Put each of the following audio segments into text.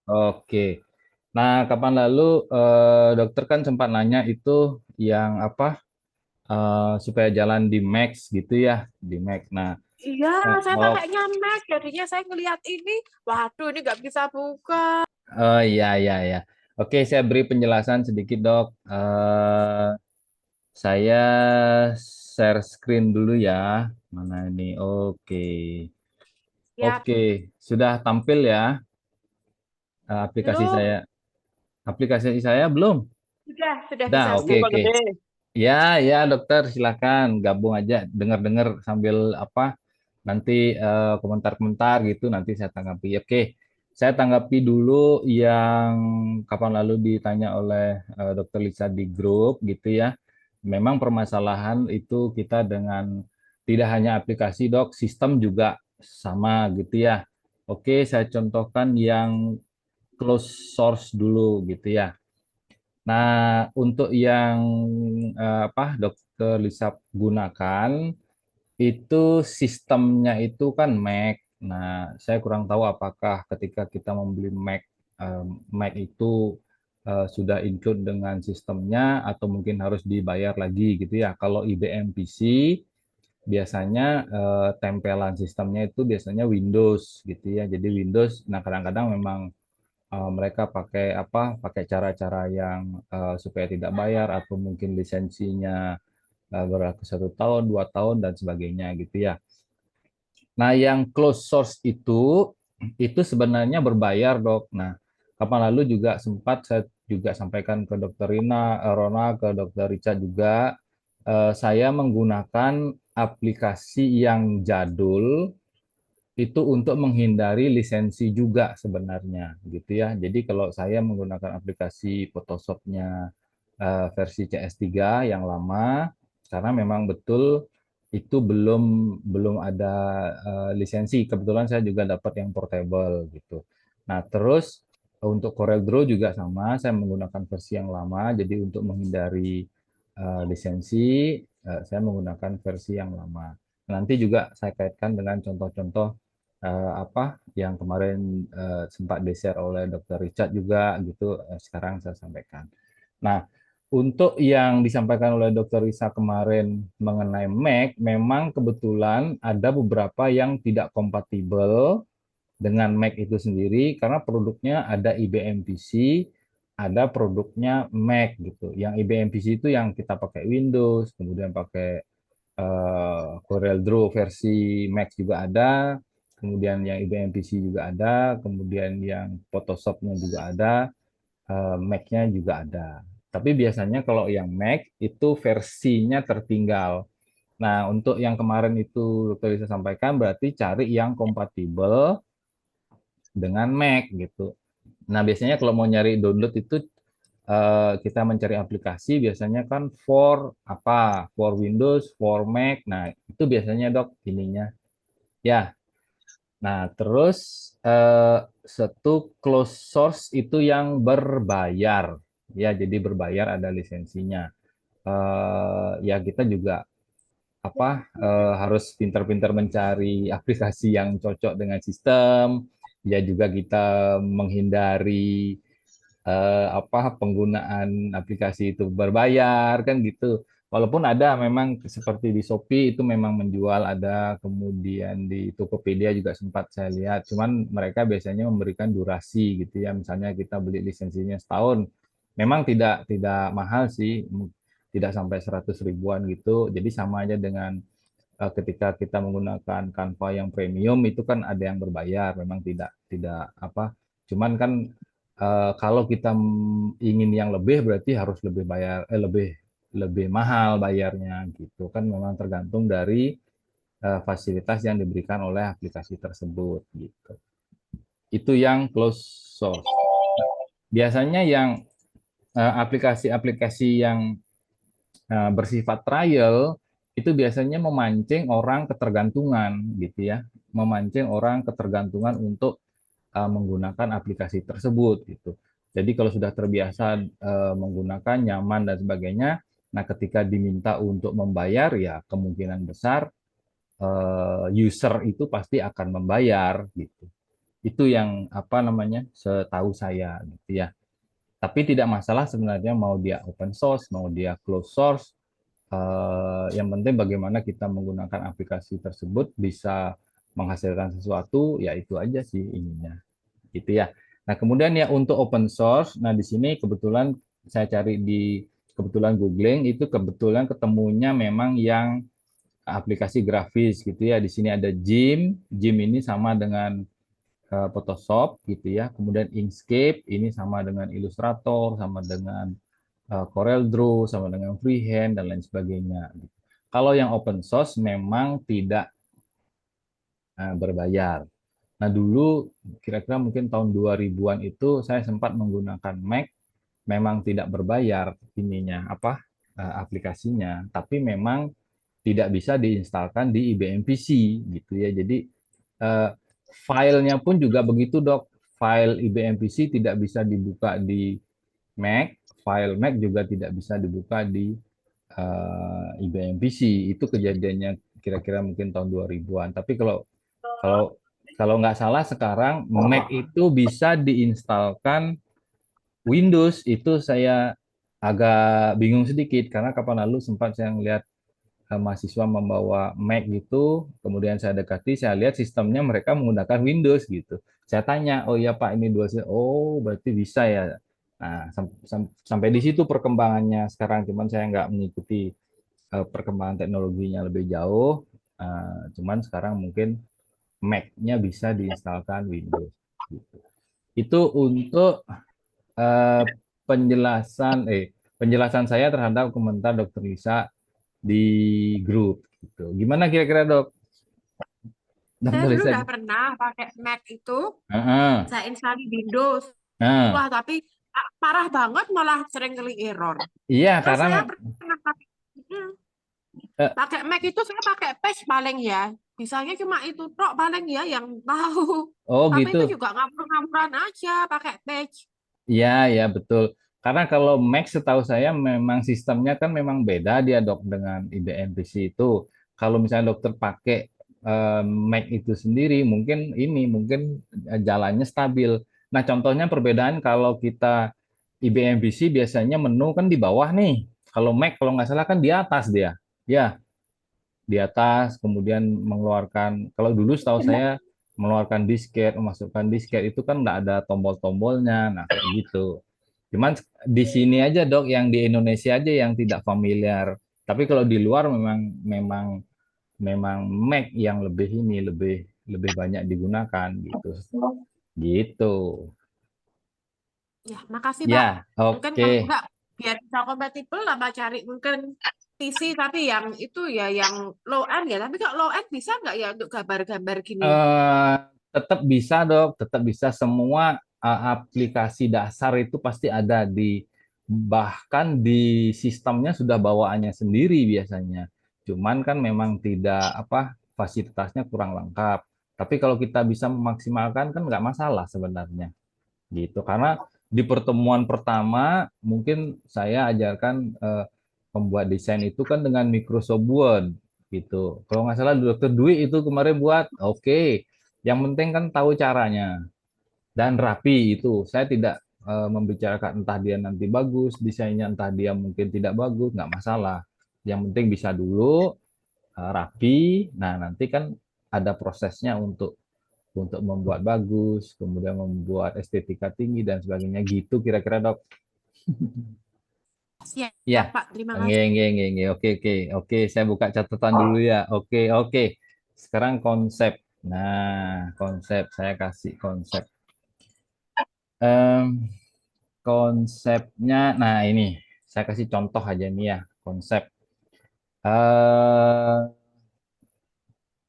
Oke. Nah, kapan lalu dokter kan sempat nanya itu yang apa supaya jalan di Max gitu ya, di Max. Nah, Iya, saya oh, pakainya Mac. Jadinya saya ngeliat ini, waduh ini nggak bisa buka. oh iya iya iya. Oke, saya beri penjelasan sedikit dok. Saya share screen dulu ya. Mana ini? Oke. Ya, Oke, sudah tampil ya aplikasi saya. belum. Aplikasi saya belum. Sudah Dah, bisa, oke bisa. Pak oke. Gede. Ya, ya dokter silakan gabung aja dengar-dengar sambil apa nanti komentar-komentar gitu nanti saya tanggapi. Oke, saya tanggapi dulu yang kapan lalu ditanya oleh dokter Lisa di grup gitu ya. Memang permasalahan itu kita dengan tidak hanya aplikasi dok, sistem juga sama gitu ya. Oke, saya contohkan yang close source dulu gitu ya. Nah, untuk yang apa Dokter Lisa gunakan itu sistemnya itu kan Mac. Nah, saya kurang tahu apakah ketika kita membeli Mac Mac itu sudah include dengan sistemnya atau mungkin harus dibayar lagi gitu ya. Kalau IBM PC biasanya tempelan sistemnya itu biasanya Windows gitu ya. Jadi Windows, nah kadang-kadang memang mereka pakai apa pakai cara-cara yang supaya tidak bayar atau mungkin lisensinya berlaku 1 tahun 2 tahun dan sebagainya gitu ya. Nah yang closed source itu sebenarnya berbayar dok. Nah kapan lalu juga sempat saya juga sampaikan ke dokter Rona ke dokter Richard juga saya menggunakan aplikasi yang jadul itu untuk menghindari lisensi juga sebenarnya gitu ya. Jadi kalau saya menggunakan aplikasi Photoshop-nya versi CS3 yang lama karena memang betul itu belum belum ada lisensi. Kebetulan saya juga dapat yang portable gitu. Nah, terus untuk CorelDRAW juga sama, saya menggunakan versi yang lama jadi untuk menghindari lisensi saya menggunakan versi yang lama. Nanti juga saya kaitkan dengan contoh-contoh apa yang kemarin sempat di-share oleh Dr. Richard juga gitu sekarang saya sampaikan. Nah, untuk yang disampaikan oleh Dr. Risa kemarin mengenai Mac, memang kebetulan ada beberapa yang tidak kompatibel dengan Mac itu sendiri karena produknya ada IBM PC, ada produknya Mac gitu. Yang IBM PC itu yang kita pakai Windows, kemudian pakai CorelDRAW versi Mac juga ada, kemudian yang IBM PC juga ada, kemudian yang Photoshop-nya juga ada, Mac-nya juga ada. Tapi biasanya kalau yang Mac itu versinya tertinggal. Nah, untuk yang kemarin itu Dokter Lisa sampaikan berarti cari yang kompatibel dengan Mac gitu. Nah, biasanya kalau mau nyari download itu kita mencari aplikasi biasanya kan for apa? For Windows, for Mac. Nah, itu biasanya Dok ininya. Ya. Nah, terus satu closed source itu yang berbayar. Ya, jadi berbayar ada lisensinya. Ya kita juga apa harus pintar-pintar mencari aplikasi yang cocok dengan sistem. Ya juga kita menghindari apa penggunaan aplikasi itu berbayar kan gitu. Walaupun ada memang seperti di Shopee itu memang menjual ada, kemudian di Tokopedia juga sempat saya lihat. Cuman mereka biasanya memberikan durasi gitu ya. Misalnya kita beli lisensinya setahun, memang tidak mahal sih, tidak sampai 100 ribuan gitu. Jadi sama aja dengan ketika kita menggunakan Canva yang premium itu kan ada yang berbayar, memang tidak tidak apa. Cuman kan kalau kita ingin yang lebih berarti harus lebih bayar lebih lebih mahal bayarnya gitu kan memang tergantung dari fasilitas yang diberikan oleh aplikasi tersebut gitu. Itu yang close source. Biasanya yang aplikasi-aplikasi yang bersifat trial itu biasanya memancing orang ketergantungan gitu ya, memancing orang ketergantungan untuk menggunakan aplikasi tersebut gitu. Jadi kalau sudah terbiasa menggunakan nyaman dan sebagainya, nah ketika diminta untuk membayar ya kemungkinan besar user itu pasti akan membayar gitu. Itu yang apa namanya setahu saya gitu ya. Tapi tidak masalah sebenarnya mau dia open source, mau dia closed source. Yang penting bagaimana kita menggunakan aplikasi tersebut bisa menghasilkan sesuatu, ya itu aja sih ininya. Gitu ya. Nah, kemudian ya untuk open source, nah di sini kebetulan saya cari di kebetulan googling itu kebetulan ketemunya memang yang aplikasi grafis gitu ya. Di sini ada Gim. Gim ini sama dengan Photoshop gitu ya. Kemudian Inkscape ini sama dengan Illustrator, sama dengan Corel Draw, sama dengan Freehand dan lain sebagainya. Kalau yang open source memang tidak berbayar. Nah, dulu kira-kira mungkin tahun 2000-an itu saya sempat menggunakan Mac, memang tidak berbayar ininya apa aplikasinya, tapi memang tidak bisa diinstalkan di IBM PC gitu ya. Jadi eh, filenya pun juga begitu, Dok. File IBM PC tidak bisa dibuka di Mac, file Mac juga tidak bisa dibuka di IBM PC. Itu kejadiannya kira-kira mungkin tahun 2000-an. Tapi kalau kalau nggak salah sekarang Mac itu bisa diinstalkan Windows. Itu saya agak bingung sedikit karena kapan lalu sempat saya melihat mahasiswa membawa Mac gitu, kemudian saya dekati, saya lihat sistemnya mereka menggunakan Windows gitu. Saya tanya, oh iya Pak ini dua, oh berarti bisa ya. Nah, sampai di situ perkembangannya sekarang, cuman saya nggak mengikuti perkembangan teknologinya lebih jauh. Cuman sekarang mungkin Mac-nya bisa diinstalkan Windows. Gitu. Itu untuk eh, penjelasan penjelasan saya terhadap komentar Dokter Lisa di grup gitu. Gimana kira-kira Dok? Saya Dokter dulu Lisa? udah pernah pakai Mac itu, Heeh. saya install di Windows. Nah, Wah, tapi parah banget malah sering kali error. iya Terus karena saya pernah pakai hmm, eh, pakai Mac itu saya pakai Page paling ya. Bisanya cuma itu tok paling ya yang tahu. oh Tapi gitu. itu juga ngapur-ngapuran aja pakai Page. Iya, ya betul. Karena kalau Mac setahu saya memang sistemnya kan memang beda dia Dok dengan IBM PC itu. Kalau misalnya dokter pakai Mac itu sendiri mungkin jalannya stabil. Nah, contohnya perbedaan kalau kita IBM PC biasanya menu kan di bawah nih. Kalau Mac kalau nggak salah kan di atas dia. Ya, di atas, kemudian mengeluarkan, kalau dulu setahu saya mengeluarkan disket, memasukkan disket itu kan nggak ada tombol-tombolnya, nah kayak gitu. Cuman di sini aja dok, yang di Indonesia aja yang tidak familiar. Tapi kalau di luar memang memang memang Mac yang lebih ini lebih lebih banyak digunakan gitu. Gitu. Ya, makasih Pak. Ya, Mungkin kalau oke. enggak biar bisa kompatibel apa cari mungkin PC tapi yang itu ya yang low end ya. Tapi kalau low end bisa nggak ya untuk gambar-gambar gini? eh, Tetap bisa dok, tetap bisa semua aplikasi dasar itu pasti ada di bahkan di sistemnya sudah bawaannya sendiri biasanya. Cuman kan memang tidak apa fasilitasnya kurang lengkap. Tapi kalau kita bisa memaksimalkan kan nggak masalah sebenarnya gitu. Karena di pertemuan pertama mungkin saya ajarkan membuat desain itu kan dengan Microsoft Word gitu. Kalau nggak salah Dokter Dwi itu kemarin buat, oke. Yang penting kan tahu caranya dan rapi itu. Saya tidak membicarakan entah dia nanti bagus desainnya, entah dia mungkin tidak bagus, nggak masalah. Yang penting bisa dulu rapi. Nah nanti kan ada prosesnya untuk membuat bagus, kemudian membuat estetika tinggi dan sebagainya gitu kira-kira dok. Ya, Siap Pak, terima nge, kasih. nge, nge, nge. Oke, oke, oke. Saya buka catatan dulu ya. Oke, oke. Sekarang konsep. Nah, konsep saya kasih konsep. Em, Konsepnya, nah ini saya kasih contoh aja nih ya konsep. eh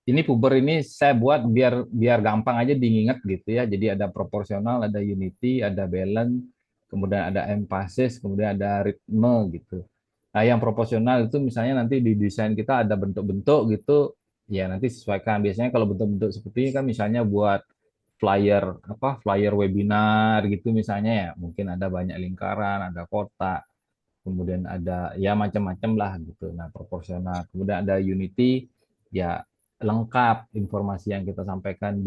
ini puber ini saya buat biar biar gampang aja diingat gitu ya. Jadi ada proporsional, ada unity, ada balance, kemudian ada emphasis, kemudian ada ritme gitu. Nah, yang proporsional itu misalnya nanti di desain kita ada bentuk-bentuk gitu, ya nanti sesuaikan. Biasanya kalau bentuk-bentuk seperti ini kan misalnya buat flyer flyer webinar gitu misalnya ya, mungkin ada banyak lingkaran, ada kotak, kemudian ada ya macam-macam lah gitu. Nah, proporsional. Kemudian ada unity, ya lengkap informasi yang kita sampaikan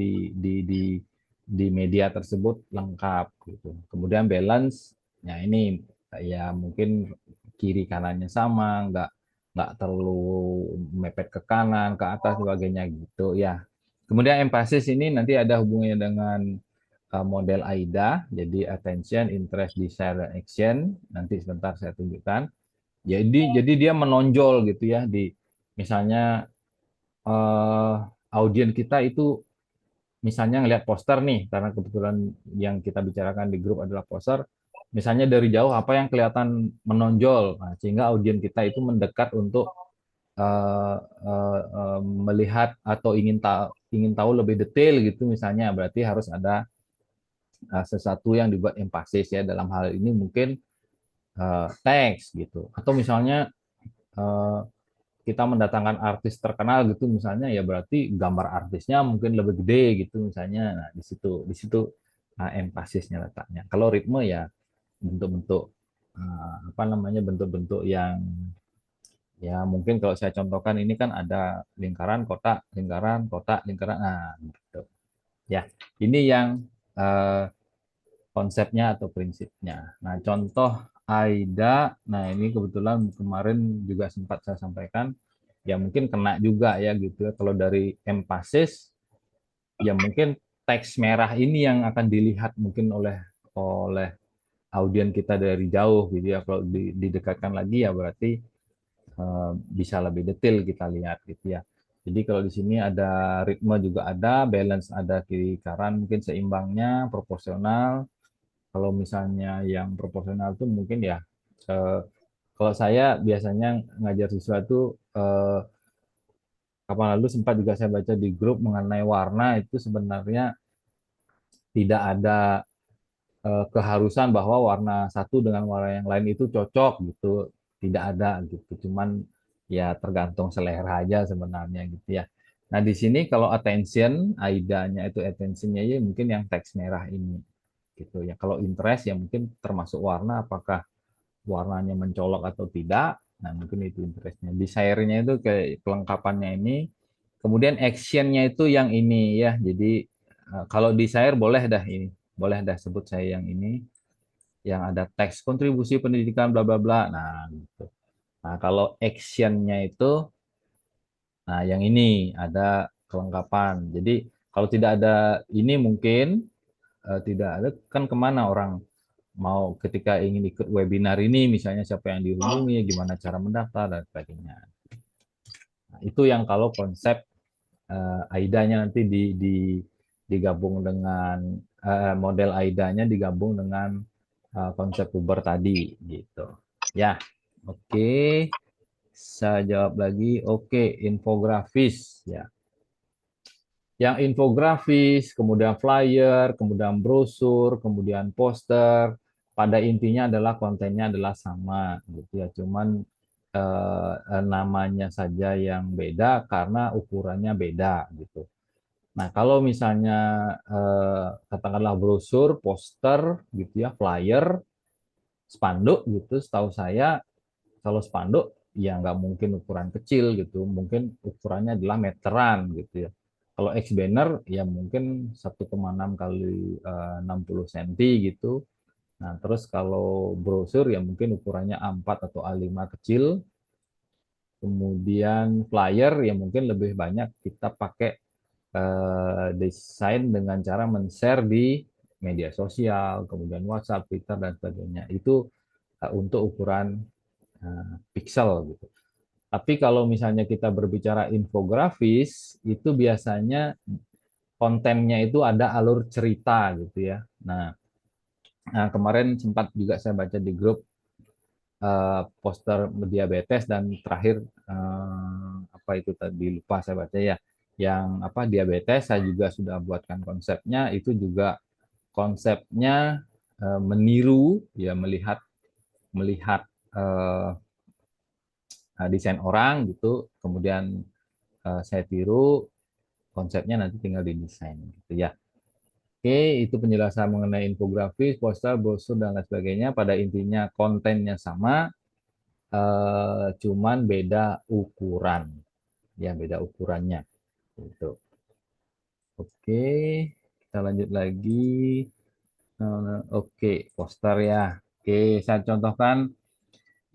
di media tersebut lengkap gitu. Kemudian balance, ya ini ya mungkin kiri kanannya sama, nggak terlalu mepet ke kanan, ke atas, sebagainya gitu ya. Kemudian emphasis ini nanti ada hubungannya dengan model AIDA, jadi attention, interest, desire, dan action. Nanti sebentar saya tunjukkan. Jadi dia menonjol gitu ya di misalnya audien kita itu misalnya ngelihat poster nih, karena kebetulan yang kita bicarakan di grup adalah poster, misalnya dari jauh apa yang kelihatan menonjol, nah, sehingga audien kita itu mendekat untuk melihat atau ingin tahu lebih detail gitu, misalnya berarti harus ada sesuatu yang dibuat emphasis ya, dalam hal ini mungkin teks gitu, atau misalnya eh, kita mendatangkan artis terkenal gitu misalnya, ya berarti gambar artisnya mungkin lebih gede gitu misalnya. Nah, di situ empasisnya letaknya. Kalau ritme ya bentuk-bentuk apa namanya, bentuk-bentuk yang ya mungkin kalau saya contohkan ini kan ada lingkaran, kotak, lingkaran, kotak, lingkaran. Nah, gitu. Ya, ini yang eh, konsepnya atau prinsipnya. Nah, contoh AIDA, nah ini kebetulan kemarin juga sempat saya sampaikan, ya mungkin kena juga ya gitu ya. Kalau dari emphasis, ya mungkin teks merah ini yang akan dilihat mungkin oleh oleh audien kita dari jauh gitu ya. Kalau didekatkan lagi ya berarti bisa lebih detail kita lihat gitu ya. Jadi kalau di sini ada ritme juga ada, balance ada kiri kanan mungkin seimbangnya, proporsional. Kalau misalnya yang proporsional itu mungkin ya eh, kalau saya biasanya ngajar siswa itu kapan lalu sempat juga saya baca di grup mengenai warna, itu sebenarnya tidak ada keharusan bahwa warna satu dengan warna yang lain itu cocok gitu, tidak ada gitu, cuman ya tergantung selera aja sebenarnya gitu ya. Nah di sini kalau attention, AIDA-nya itu attention-nya ya mungkin yang teks merah ini gitu ya. Kalau interest ya mungkin termasuk warna, apakah warnanya mencolok atau tidak. Nah, mungkin itu interestnya. Desire-nya itu kayak kelengkapannya ini. Kemudian action-nya itu yang ini ya. Jadi kalau desire boleh dah ini. Boleh dah sebut saya yang ini. Yang ada teks kontribusi pendidikan bla bla bla. Nah, gitu. Nah, kalau action-nya itu nah yang ini ada kelengkapan. Jadi kalau tidak ada ini mungkin tidak ada kan kemana orang mau ketika ingin ikut webinar ini, misalnya siapa yang dihubungi, gimana cara mendaftar dan sebagainya. Nah, itu yang kalau konsep AIDA-nya nanti digabung dengan model AIDA-nya digabung dengan konsep Uber tadi gitu. Ya, oke. Saya jawab lagi. Oke, infografis ya. Yang infografis, kemudian flyer, kemudian brosur, kemudian poster, pada intinya adalah kontennya adalah sama gitu ya, cuman namanya saja yang beda karena ukurannya beda gitu. Nah, kalau misalnya katakanlah brosur, poster gitu ya, flyer, spanduk gitu, setahu saya kalau spanduk ya nggak mungkin ukuran kecil gitu, mungkin ukurannya adalah meteran gitu ya. Kalau X banner ya mungkin 1,6 kali 60 cm gitu. Nah, terus kalau brosur ya mungkin ukurannya A4 atau A5 kecil. Kemudian flyer ya mungkin lebih banyak kita pakai desain dengan cara men-share di media sosial, kemudian WhatsApp, Twitter dan sebagainya. Itu untuk ukuran pixel gitu. Tapi kalau misalnya kita berbicara infografis, itu biasanya kontennya itu ada alur cerita gitu ya. Nah, kemarin sempat juga saya baca di grup poster diabetes dan terakhir apa itu tadi lupa saya baca ya. Yang apa diabetes saya juga sudah buatkan konsepnya, itu juga konsepnya meniru ya, melihat melihat eh, desain orang gitu, kemudian saya tiru konsepnya, nanti tinggal didesain gitu ya. Oke, itu penjelasan mengenai infografis, poster, brosur dan lain sebagainya. Pada intinya kontennya sama, cuman beda ukuran, ya beda ukurannya. Gitu. Oke, Kita lanjut lagi. Oke, poster ya. Oke, saya contohkan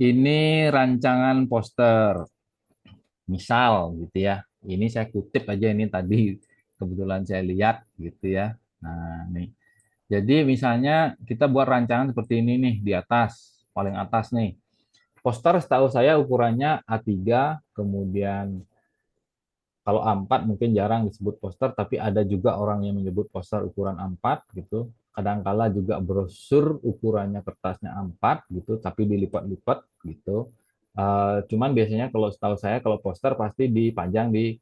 ini rancangan poster. Misal gitu ya. Ini saya kutip aja ini tadi kebetulan saya lihat gitu ya. Nah, nih. Jadi misalnya kita buat rancangan seperti ini nih di atas, paling atas nih. Poster setahu saya ukurannya A3, kemudian kalau A4 mungkin jarang disebut poster, tapi ada juga orang yang menyebut poster ukuran A4 gitu. Kadangkala juga brosur ukurannya kertasnya A4 gitu, tapi dilipat-lipat gitu. Cuman biasanya kalau setahu saya kalau poster pasti dipajang di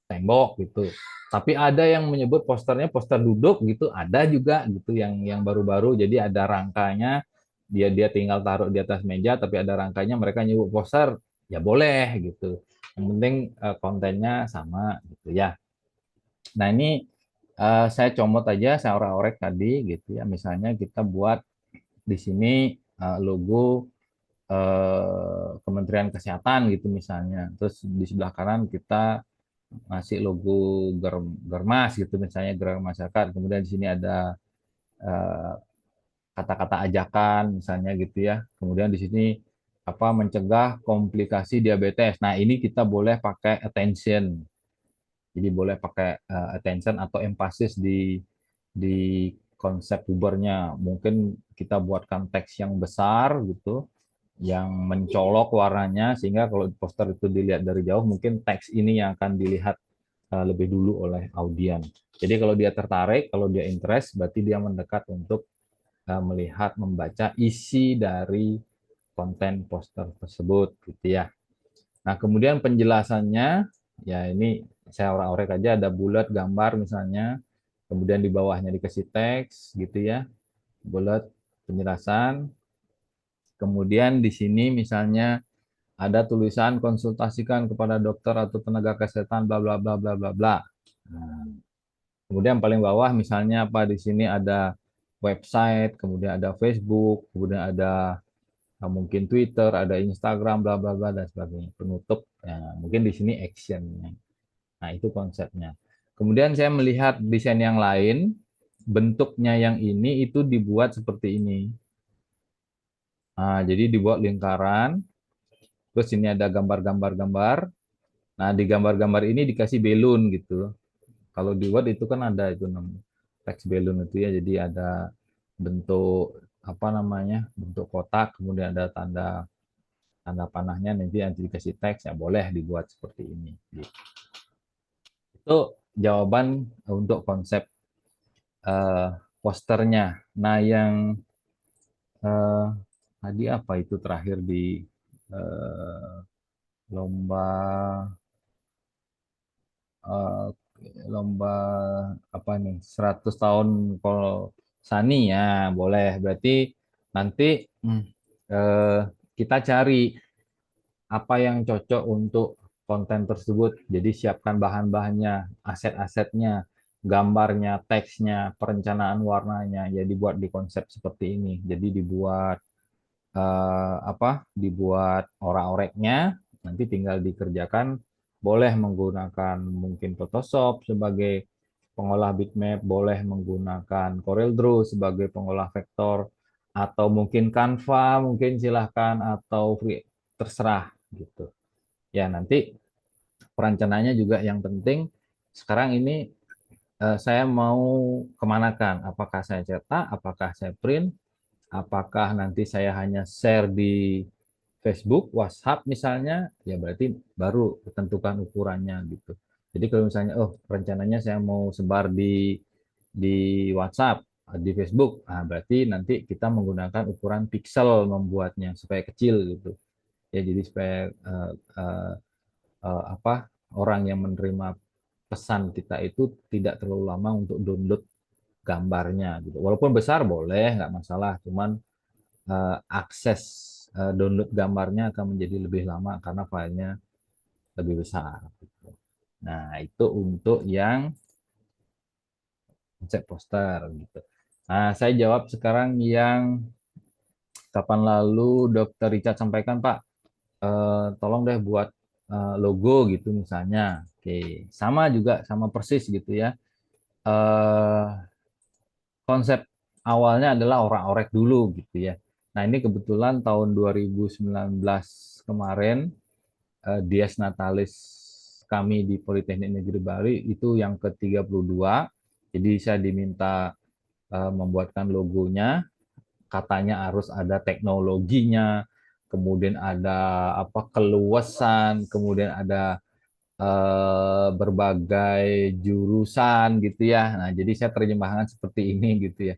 tembok gitu. Tapi ada yang menyebut posternya poster duduk gitu, ada juga gitu yang baru-baru. Jadi ada rangkanya, dia dia tinggal taruh di atas meja, tapi ada rangkanya mereka nyebut poster, ya boleh gitu. Yang penting kontennya sama gitu ya. Nah ini saya comot aja, saya orek-orek tadi gitu ya. Misalnya kita buat di sini logo Kementerian Kesehatan gitu misalnya. Terus di sebelah kanan kita ngasih logo Germas gitu misalnya Gerakan Masyarakat. Kemudian di sini ada eh, kata-kata ajakan misalnya gitu ya. Kemudian di sini apa mencegah komplikasi diabetes. Nah, ini kita boleh pakai attention. Jadi boleh pakai attention atau emphasis di konsep pubernya. Mungkin kita buatkan teks yang besar gitu, yang mencolok warnanya sehingga kalau poster itu dilihat dari jauh mungkin teks ini yang akan dilihat lebih dulu oleh audien. Jadi kalau dia tertarik, kalau dia interest, berarti dia mendekat untuk melihat, membaca isi dari konten poster tersebut, gitu ya. Nah, kemudian penjelasannya, ya ini saya orek-orek aja, ada bulat gambar misalnya, kemudian di bawahnya dikasih teks, gitu ya, bulat penjelasan. Kemudian di sini misalnya ada tulisan konsultasikan kepada dokter atau tenaga kesehatan bla bla bla bla bla bla. Nah, kemudian paling bawah misalnya apa di sini ada website, kemudian ada Facebook, kemudian ada mungkin Twitter, ada Instagram, bla bla bla dan sebagainya. Penutup, ya, mungkin di sini actionnya. Nah itu konsepnya. Kemudian saya melihat desain yang lain, bentuknya yang ini itu dibuat seperti ini. Nah, jadi dibuat lingkaran, terus ini ada gambar-gambar-gambar. Nah di gambar-gambar ini dikasih belun gitu. Kalau di Word itu kan ada itu namanya text balloon itu ya, jadi ada bentuk apa namanya bentuk kotak, kemudian ada tanda tanda panahnya, nanti dikasih teks ya boleh dibuat seperti ini. Itu jawaban untuk konsep uh, posternya. Nah yang uh, tadi apa itu terakhir di uh, lomba uh, lomba apa nih 100 tahun Pol Sani ya boleh berarti nanti eh, kita cari apa yang cocok untuk konten tersebut jadi siapkan bahan-bahannya aset-asetnya gambarnya teksnya perencanaan warnanya ya dibuat di konsep seperti ini jadi dibuat apa dibuat orak-oreknya nanti tinggal dikerjakan boleh menggunakan mungkin Photoshop sebagai pengolah bitmap boleh menggunakan CorelDRAW sebagai pengolah vektor atau mungkin Canva mungkin silahkan atau free terserah gitu ya nanti perencanaannya juga yang penting sekarang ini saya mau kemanakan apakah saya cetak apakah saya print apakah nanti saya hanya share di Facebook, WhatsApp misalnya, ya berarti baru tentukan ukurannya gitu. Jadi kalau misalnya, oh rencananya saya mau sebar di WhatsApp, di Facebook, nah berarti nanti kita menggunakan ukuran pixel membuatnya supaya kecil gitu. Ya jadi supaya apa orang yang menerima pesan kita itu tidak terlalu lama untuk download gambarnya gitu. Walaupun besar boleh nggak masalah, cuman akses download gambarnya akan menjadi lebih lama karena filenya lebih besar. Gitu. Nah, itu untuk yang konsep poster gitu. Nah, saya jawab sekarang yang kapan lalu Dokter Richard sampaikan, Pak, tolong deh buat logo gitu misalnya. Oke, sama juga sama persis gitu ya. eh, konsep awalnya adalah orek-orek dulu gitu ya. Nah, ini kebetulan tahun 2019 kemarin Dies Natalis kami di Politeknik Negeri Bali itu yang ke-32. Jadi saya diminta membuatkan logonya, katanya harus ada teknologinya, kemudian ada apa keluasan, kemudian ada berbagai jurusan gitu ya. Nah, jadi saya terjemahkan seperti ini gitu ya.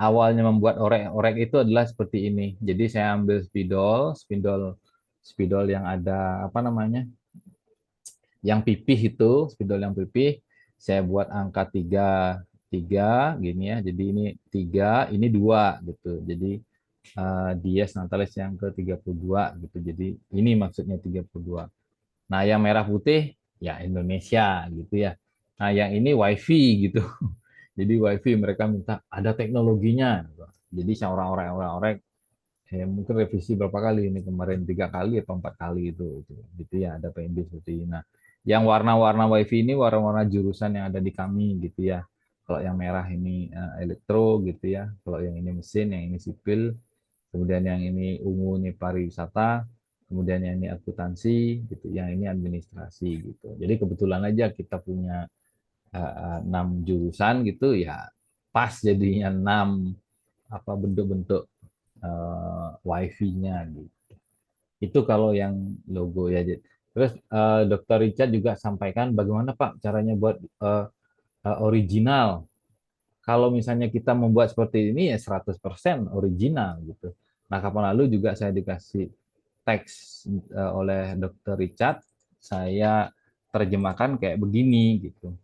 Awalnya membuat orek-orek itu adalah seperti ini. Jadi saya ambil spidol, spidol, spidol yang ada apa namanya, yang pipih itu, spidol yang pipih. Saya buat angka tiga, tiga gini ya. Jadi ini tiga, ini dua gitu. Jadi Dies Natalis yang ke-32 gitu. Jadi ini maksudnya 32. Nah, yang merah putih ya Indonesia gitu ya. Nah, yang ini WiFi gitu. Jadi WiFi mereka minta ada teknologinya. Jadi saya orang-orang ya mungkin revisi berapa kali ini kemarin 3 kali atau 4 kali itu gitu ya ada PNB seperti ini. Nah, yang warna-warna WiFi ini warna-warna jurusan yang ada di kami gitu ya. Kalau yang merah ini elektro gitu ya. Kalau yang ini mesin, yang ini sipil, kemudian yang ini ungu ini pariwisata, kemudian yang ini akuntansi gitu, yang ini administrasi gitu. Jadi kebetulan aja kita punya 6 jurusan gitu ya, pas jadinya 6 apa bentuk-bentuk wifi-nya gitu. Itu kalau yang logo ya. Terus Dr. Richard juga sampaikan bagaimana Pak caranya buat original. Kalau misalnya kita membuat seperti ini ya 100% original gitu. Nah, kapan lalu juga saya dikasih teks oleh Dr. Richard, saya terjemahkan kayak begini gitu.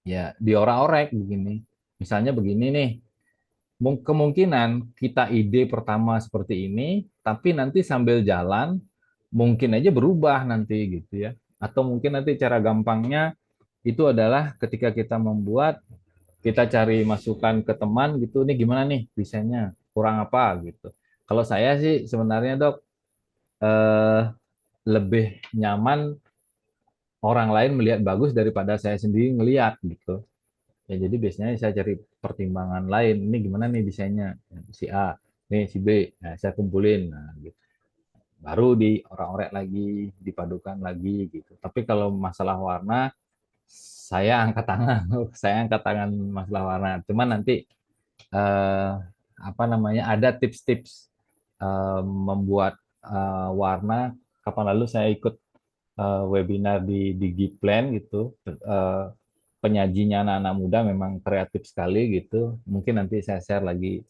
Ya, diorak-orek begini. Misalnya begini nih, kemungkinan kita ide pertama seperti ini, tapi nanti sambil jalan mungkin aja berubah nanti gitu ya. Atau mungkin nanti cara gampangnya itu adalah ketika kita membuat, kita cari masukan ke teman gitu, ini gimana nih desainnya, kurang apa gitu. Kalau saya sih sebenarnya dok eh, lebih nyaman orang lain melihat bagus daripada saya sendiri ngelihat gitu. Ya jadi biasanya saya cari pertimbangan lain. Ini gimana nih desainnya? Si A, nih si B. Nah, saya kumpulin. Nah, gitu. Baru di orang-orek lagi, dipadukan lagi gitu. Tapi kalau masalah warna, saya angkat tangan. Saya angkat tangan masalah warna. Cuman nanti eh, apa namanya ada tips-tips membuat warna. Kapan lalu saya ikut webinar di Giplan gitu. Penyajinya anak-anak muda memang kreatif sekali gitu. Mungkin nanti saya share lagi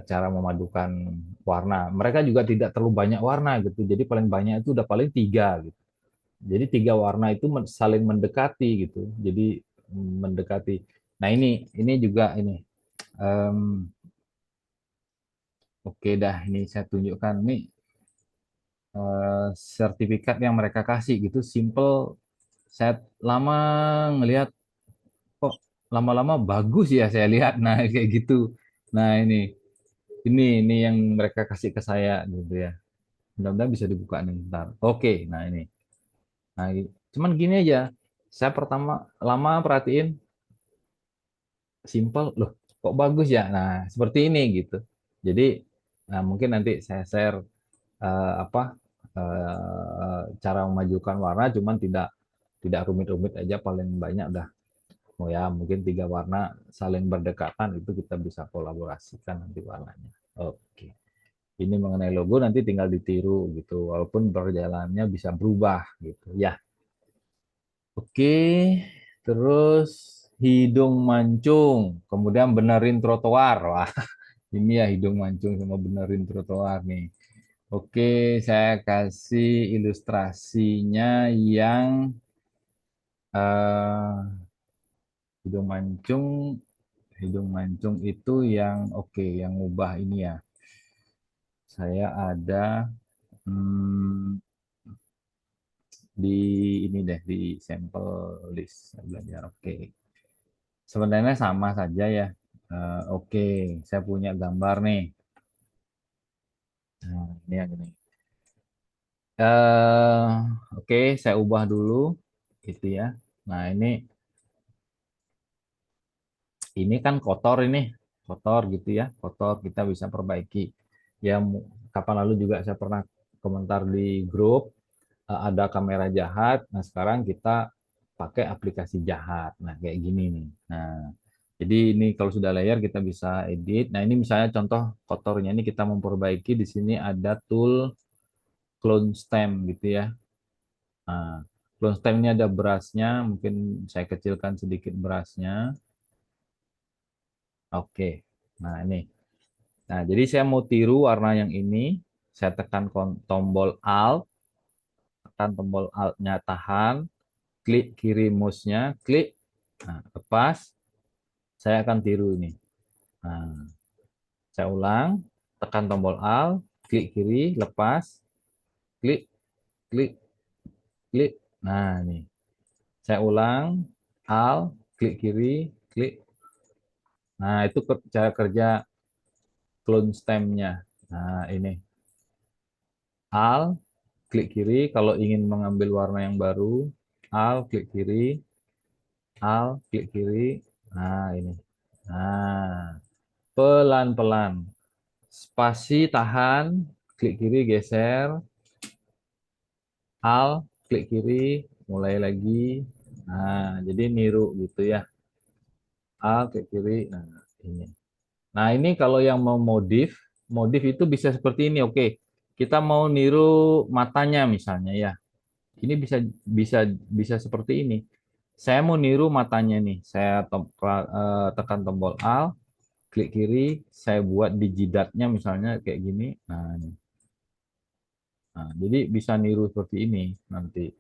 cara memadukan warna. Mereka juga tidak terlalu banyak warna gitu. Jadi paling banyak itu udah paling tiga gitu. Jadi tiga warna itu saling mendekati gitu. Jadi mendekati. Nah ini juga ini. Em, oke dah, ini saya tunjukkan nih sertifikat yang mereka kasih gitu. Simple. Saya lama ngelihat kok lama-lama bagus ya saya lihat. Nah kayak gitu. Nah ini yang mereka kasih ke saya gitu ya. Mudah-mudahan bisa dibuka nih ntar. Oke, nah ini. Nah, cuman gini aja. Saya pertama lama perhatiin simple loh, kok bagus ya. Nah, seperti ini gitu. Jadi nah mungkin nanti saya share apa cara memajukan warna cuman tidak tidak rumit-rumit aja paling banyak udah oh ya mungkin tiga warna saling berdekatan itu kita bisa kolaborasikan nanti warnanya. Oke. Ini mengenai logo nanti tinggal ditiru gitu walaupun perjalanannya bisa berubah gitu ya. Oke. Terus hidung mancung, kemudian benerin trotoar. Wah, ini ya hidung mancung sama benerin trotoar nih. Oke, saya kasih ilustrasinya yang hidung mancung. Hidung mancung itu yang oke, yang ngubah ini ya. Saya ada hmm, di ini deh di sampel list belajar. Oke, sebenarnya sama saja ya. Oke, saya punya gambar nih. Nah, ini yang ini. eh oke, saya ubah dulu gitu ya. Nah, ini ini kan kotor ini, kotor gitu ya, kotor kita bisa perbaiki. Ya kapan lalu juga saya pernah komentar di grup ada kamera jahat. Nah sekarang kita pakai aplikasi jahat. Nah kayak gini nih. Nah jadi ini kalau sudah layar kita bisa edit. Nah ini misalnya contoh kotornya ini kita memperbaiki di sini ada tool clone stem gitu ya. Nah, clone stem ini ada brushnya, mungkin saya kecilkan sedikit brushnya. Oke. Nah ini. Nah, jadi saya mau tiru warna yang ini. Saya tekan tombol Alt, tekan tombol Alt-nya tahan, klik kiri mouse-nya, klik, nah, lepas, saya akan tiru ini. Nah, saya ulang, tekan tombol Alt, klik kiri, lepas, klik, klik, klik. Nah, ini. Saya ulang, Alt, klik kiri, klik. Nah, itu cara kerja clone stem-nya. Nah, ini. Alt, klik kiri kalau ingin mengambil warna yang baru. Alt, klik kiri. Alt, klik kiri. Nah, ini. Nah, pelan-pelan. Spasi tahan, klik kiri geser. Alt, klik kiri, mulai lagi. Nah, jadi niru gitu ya. Alt, klik kiri. Nah, ini. Nah, ini kalau yang mau modif, modif itu bisa seperti ini. Oke, kita mau niru matanya misalnya ya. Ini bisa bisa bisa seperti ini. Saya mau niru matanya nih. Saya tekan tombol Alt, klik kiri, saya buat di jidatnya misalnya kayak gini. Nah, ini. Nah, jadi bisa niru seperti ini nanti.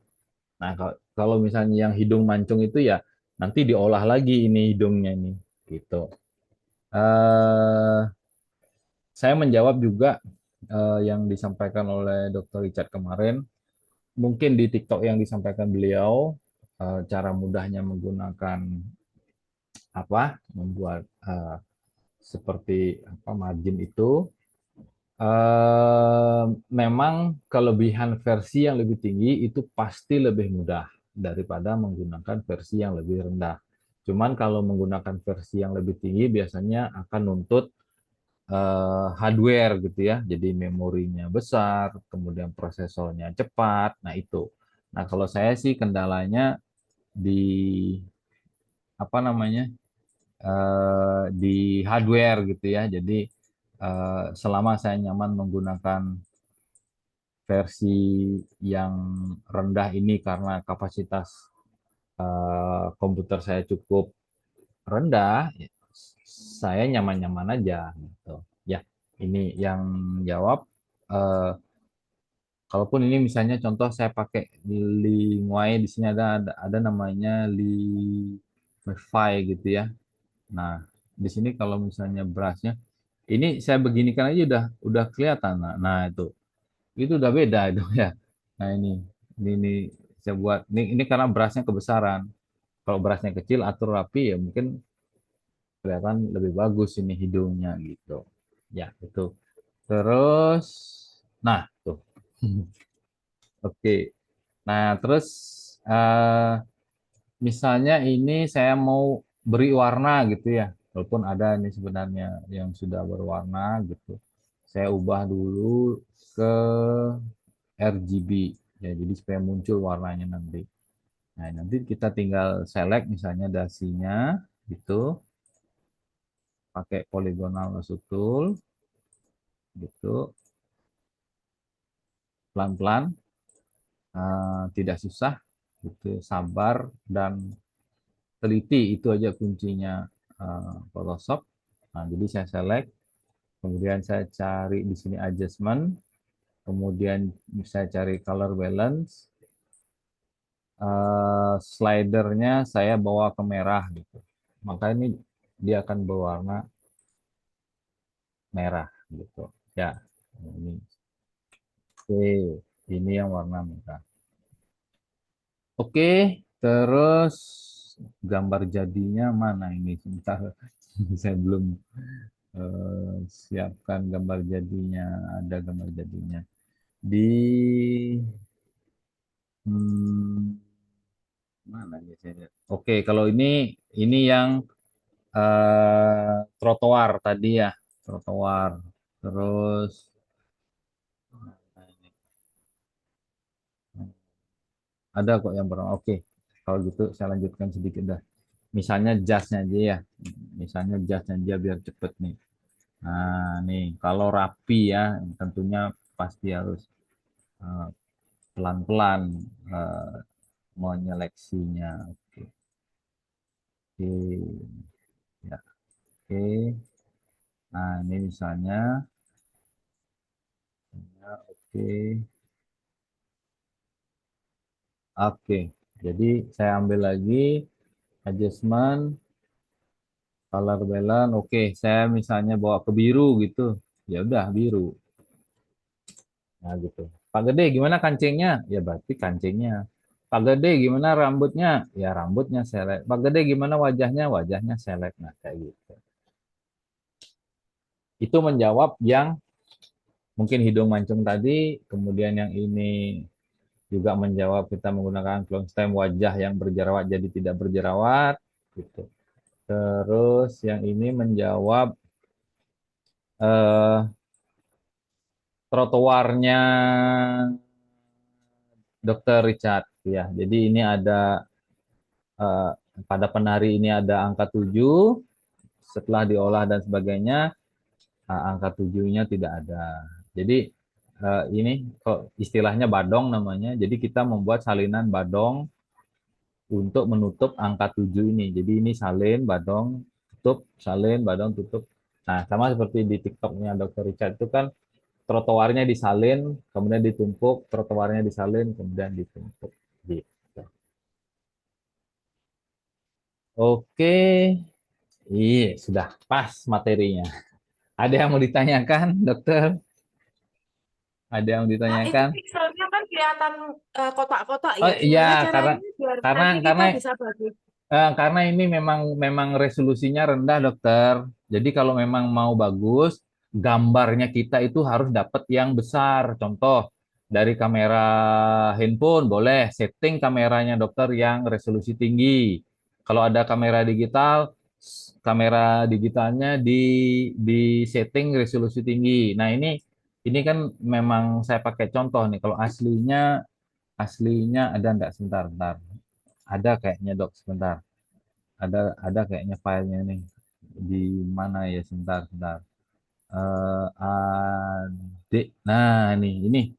Nah, kalau misalnya yang hidung mancung itu ya nanti diolah lagi ini hidungnya ini gitu. Eh, saya menjawab juga yang disampaikan oleh Dr. Richard kemarin. Mungkin di TikTok yang disampaikan beliau cara mudahnya menggunakan apa membuat seperti apa margin itu memang kelebihan versi yang lebih tinggi itu pasti lebih mudah daripada menggunakan versi yang lebih rendah. Cuman kalau menggunakan versi yang lebih tinggi biasanya akan nuntut hardware gitu ya. Jadi memorinya besar, kemudian prosesornya cepat. Nah, itu. Nah, kalau saya sih kendalanya di apa namanya? Di hardware gitu ya. Jadi selama saya nyaman menggunakan versi yang rendah ini karena kapasitas komputer saya cukup rendah, saya nyaman-nyaman aja gitu. Ya, ini yang jawab. Eh, Kalaupun ini misalnya contoh saya pakai Lingwai di sini ada namanya Limify gitu ya. Nah, di sini kalau misalnya brushnya ini saya beginikan aja udah kelihatan. Nah, itu udah beda itu ya. Nah, ini saya buat ini karena brushnya kebesaran. Kalau brushnya kecil atur rapi ya mungkin kelihatan lebih bagus ini hidungnya gitu. Ya, itu. Terus nah, tuh. Oke. Nah, terus eh, misalnya ini saya mau beri warna gitu ya. Walaupun ada ini sebenarnya yang sudah berwarna gitu. Saya ubah dulu ke RGB ya, jadi supaya muncul warnanya nanti. Nah, nanti kita tinggal select misalnya dasinya gitu, pakai polygonal lasso tool gitu, pelan-pelan, tidak susah gitu, sabar dan teliti itu aja kuncinya Photoshop. Nah, jadi saya select, kemudian saya cari di sini adjustment, kemudian saya cari color balance, slidernya saya bawa ke merah gitu. Maka ini dia akan berwarna merah gitu. Ya, ini. Oke, ini yang warna merah. Oke, terus gambar jadinya mana ini? Sebentar, saya belum siapkan gambar jadinya. Ada gambar jadinya di hmm, mana ya saya lihat. Oke, kalau ini yang trotoar tadi ya, trotoar. Terus ada kok yang berwarna. Oke, kalau gitu saya lanjutkan sedikit dah. Misalnya jasnya aja ya. Misalnya jasnya aja biar cepet nih. Nah, nih kalau rapi ya, tentunya pasti harus eh, pelan-pelan eh, menyeleksinya. Oke, oke, ya, oke. Nah, ini misalnya, ya, oke, oke. Jadi saya ambil lagi adjustment, color balance. Oke, saya misalnya bawa ke biru gitu. Ya udah biru. Nah, gitu. Pak Gede gimana kancingnya? Ya berarti kancingnya. Pak Gede gimana rambutnya? Ya rambutnya selek. Pak Gede gimana wajahnya? Wajahnya selek. Nah, kayak gitu. Itu menjawab yang mungkin hidung mancung tadi, kemudian yang ini juga menjawab kita menggunakan clone stem wajah yang berjerawat jadi tidak berjerawat gitu. Terus yang ini menjawab eh, trotoarnya Dokter Richard ya. Jadi ini ada eh, pada penari ini ada angka 7 setelah diolah dan sebagainya angka 7-nya tidak ada. Jadi ini kok istilahnya badong namanya. Jadi kita membuat salinan badong untuk menutup angka 7 ini. Jadi ini salin, badong, tutup, salin, badong, tutup. Nah, sama seperti di TikToknya Dr. Richard itu kan trotoarnya disalin, kemudian ditumpuk, trotoarnya disalin, kemudian ditumpuk. Gitu. Oke, iya sudah pas materinya. Ada yang mau ditanyakan, dokter? Ada yang mau Nah, itu ditanyakan? pixelnya kan kelihatan kotak-kotak Oh ya. iya, Gimana karena caranya biar karena nanti kita karena bisa bagus? karena ini memang memang resolusinya rendah, dokter. Jadi kalau memang mau bagus, gambarnya kita itu harus dapat yang besar. Contoh dari kamera handphone boleh setting kameranya dokter yang resolusi tinggi. Kalau ada kamera digital, kamera digitalnya di setting resolusi tinggi. Nah, ini kan memang saya pakai contoh nih. Kalau aslinya ada enggak sebentar, sebentar. Ada kayaknya, Dok, sebentar. Ada kayaknya filenya nih. Di mana ya, sebentar, sebentar. Adik. Nah, ini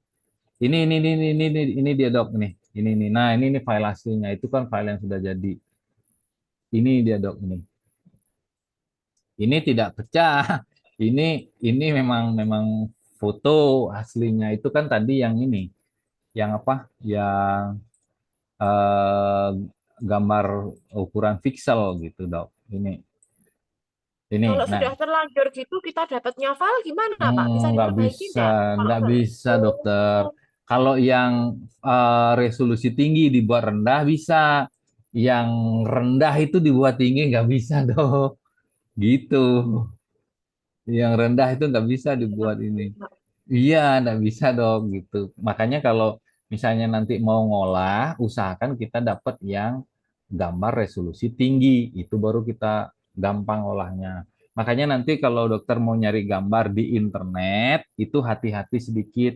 dia, Dok, nih. Ini. Nah, ini file aslinya. Itu kan file yang sudah jadi. Ini dia, Dok, ini. Ini tidak pecah. Ini memang memang foto aslinya itu kan tadi yang ini, yang apa? Yang eh, gambar ukuran pixel gitu, Dok. Ini. Kalau Nah, sudah terlanjur gitu, kita dapatnya file gimana, Pak? Bisa nggak diperbaiki bisa, nggak? Kalau nggak nggak? bisa, dokter. Oh, Kalau yang resolusi tinggi dibuat rendah bisa, yang rendah itu dibuat tinggi nggak bisa, dok. Gitu. Yang rendah itu nggak bisa dibuat ini. Iya, nggak bisa dong gitu. Makanya kalau misalnya nanti mau ngolah, usahakan kita dapat yang gambar resolusi tinggi. Itu baru kita gampang olahnya. Makanya nanti kalau dokter mau nyari gambar di internet, itu hati-hati sedikit.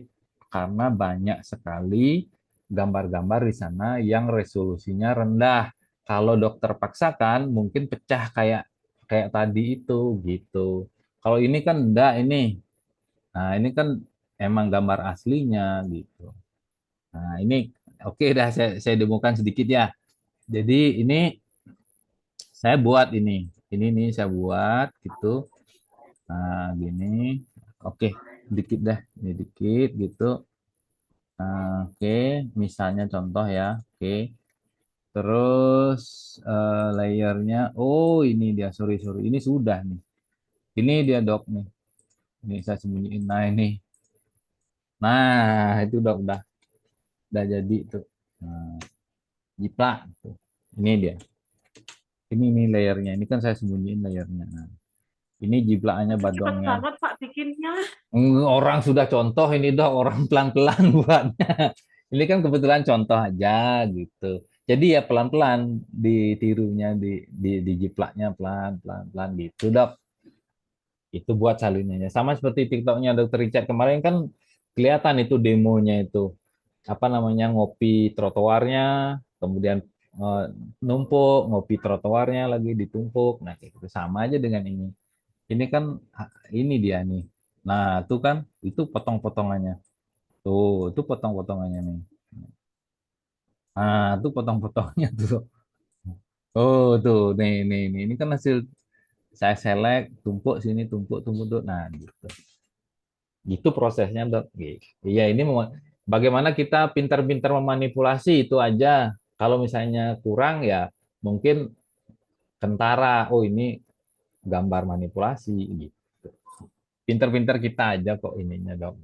Karena banyak sekali gambar-gambar di sana yang resolusinya rendah. Kalau dokter paksakan, mungkin pecah kayak kayak tadi itu gitu. Kalau ini kan enggak ini. Nah, ini kan emang gambar aslinya gitu. Nah, ini oke dah saya demokan sedikit ya. Jadi ini saya buat ini. Ini nih saya buat gitu. Nah, gini. Oke, dikit dah. Ini dikit gitu. Nah, oke, misalnya contoh ya. Oke. Terus layernya, oh ini dia, sorry. Ini sudah nih. Ini dia dok nih. Ini saya sembunyiin. Nah ini. Nah, itu udah jadi tuh. Nah, jiplak tuh. Ini dia. Ini layernya. Ini kan saya sembunyiin layernya. Nah, ini jiplaknya itu cepet badongnya. banget, Pak, bikinnya. Orang sudah contoh ini dok, orang pelan-pelan buatnya. Ini kan kebetulan contoh aja gitu. Jadi ya pelan-pelan ditirunya, dijiplaknya pelan, pelan, pelan gitu, Dok. Itu buat salinannya. Sama seperti TikToknya Dokter Richard kemarin kan kelihatan itu demonya itu. Apa namanya, ngopi trotoarnya, kemudian eh, numpuk, ngopi trotoarnya lagi ditumpuk. Nah, kayak gitu sama aja dengan ini. Ini kan ini dia nih. Nah, itu kan itu potong-potongannya. Tuh, itu potong-potongannya nih. Nah, itu potong-potongnya tuh. Oh, tuh, nih. Ini kan hasil saya select, tumpuk sini, tumpuk tuh. Nah, gitu. Gitu prosesnya, Dok. Gitu. Iya, ini bagaimana kita pintar-pintar memanipulasi itu aja. Kalau misalnya kurang ya mungkin kentara. Oh, ini gambar manipulasi gitu. Pintar-pintar kita aja kok ininya, Dok.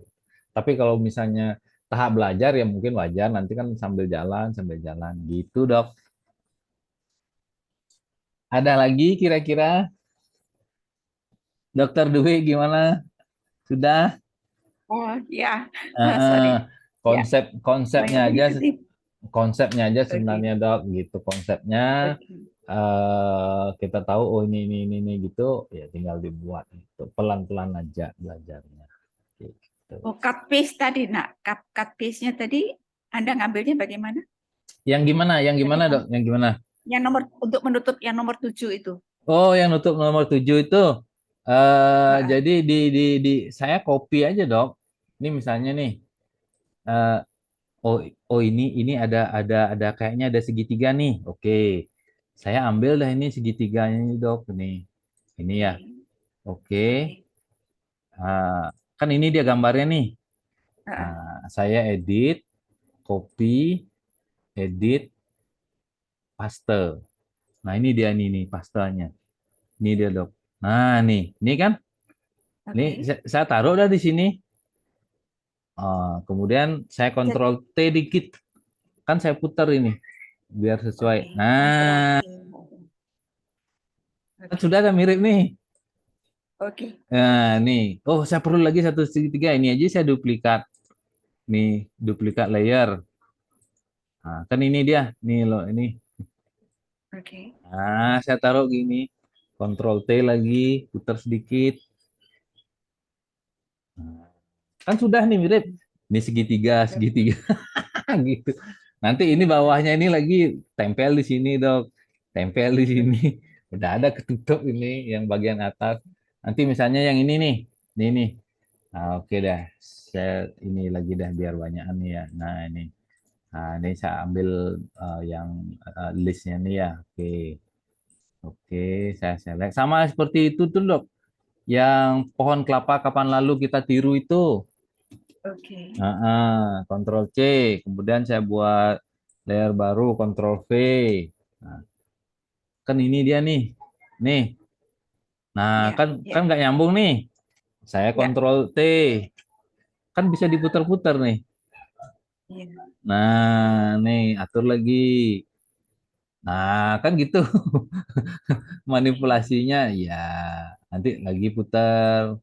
Tapi kalau misalnya tahap belajar ya mungkin wajar nanti kan sambil jalan gitu, Dok. Ada lagi kira-kira Dokter Dwi gimana? Sudah? Oh ya, Eh, sorry. Ya, konsep banyak mengikuti. konsepnya aja Oke, sebenarnya, Dok, gitu konsepnya. oke. Kita tahu oh ini gitu ya tinggal dibuat gitu pelan-pelan aja belajarnya gitu. Oh, cut paste tadi, nak. Cut paste-nya tadi, Anda ngambilnya bagaimana? Yang Tadi gimana, Dok, yang gimana? yang nomor untuk menutup yang nomor 7 itu. Oh, yang nutup nomor 7 itu Heeh. jadi saya copy aja, Dok. Ini misalnya nih, eh, oh oh ini ada kayaknya ada segitiga nih. Oke. Saya ambil dah ini segitiganya ini, Dok, nih. Ini ya. Oke, Oke. oke. Ah, kan ini dia gambarnya nih. Heeh. Nah, saya edit, copy, edit, paste. Nah, ini dia nih pastanya. Ini dia, Dok. Nah, ini kan, ini Oke. saya taruh dah di sini. Kemudian saya Jadi, kontrol T dikit. Kan saya putar ini biar sesuai. oke. Kontrol Nah, T. kan Oke. sudah ada mirip nih. Oke. Nah, nih. Oh, saya perlu lagi satu segitiga. Ini aja saya duplikat. Nih, duplikat layer. Nah, kan ini dia. Nih loh, ini. Oke. Nah, saya taruh gini. Kontrol T lagi, putar sedikit. Nah, kan sudah nih mirip. Ini segitiga, segitiga gitu. Nanti ini bawahnya ini lagi tempel di sini, Dok. Tempel di sini. Udah ada ketutup ini yang bagian atas. Nanti misalnya yang ini nih. Ini nih. Nah, oke dah. Saya ini lagi dah biar banyakan nih ya. Nah, ini. Nah, ini saya ambil yang listnya nih ya. Oke. Oke, saya select. Sama seperti itu tuh, Dok. Yang pohon kelapa kapan lalu kita tiru itu. Oke. Kontrol C. Kemudian saya buat layer baru, kontrol V. Nah, kan ini dia nih. Nih. Nah, Ya, kan ya, kan nggak nyambung nih. Saya ya, kontrol T. Kan bisa diputar-putar nih. ya. Nah, nih atur lagi. Nah, kan gitu manipulasinya. Ya, nanti lagi putar.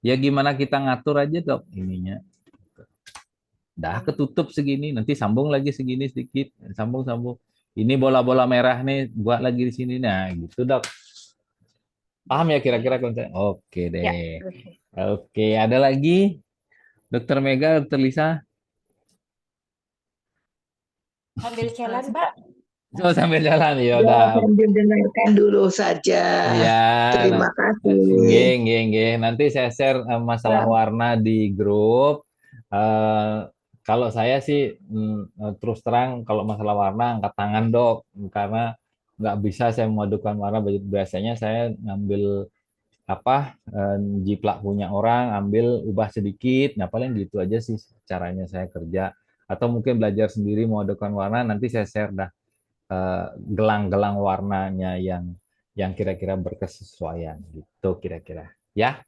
Ya gimana kita ngatur aja, Dok, ininya. Dah ketutup segini, nanti sambung lagi segini sedikit, sambung-sambung. Ini bola-bola merah nih, buat lagi di sini. Nah, gitu, Dok. Paham ya kira-kira Oke. konsep? Oke Ya, deh. oke. Oke, ada lagi Dokter Mega, Dokter Lisa? Sambil jalan, Mbak. Oh, sambil jalan ya Ya, udah. sambil dengarkan dulu saja. Iya, nah, Terima nggih, kasih. nggih, nggih. Nanti saya share masalah warna di grup. Eh, Kalau saya sih terus terang kalau masalah warna angkat tangan, Dok, karena nggak bisa saya memadukan warna. Biasanya saya ngambil apa jiplak punya orang, ambil ubah sedikit. Nah, paling gitu aja sih caranya saya kerja. Atau mungkin belajar sendiri memadukan warna. Nanti saya share dah gelang-gelang warnanya yang kira-kira berkesesuaian gitu kira-kira. Ya,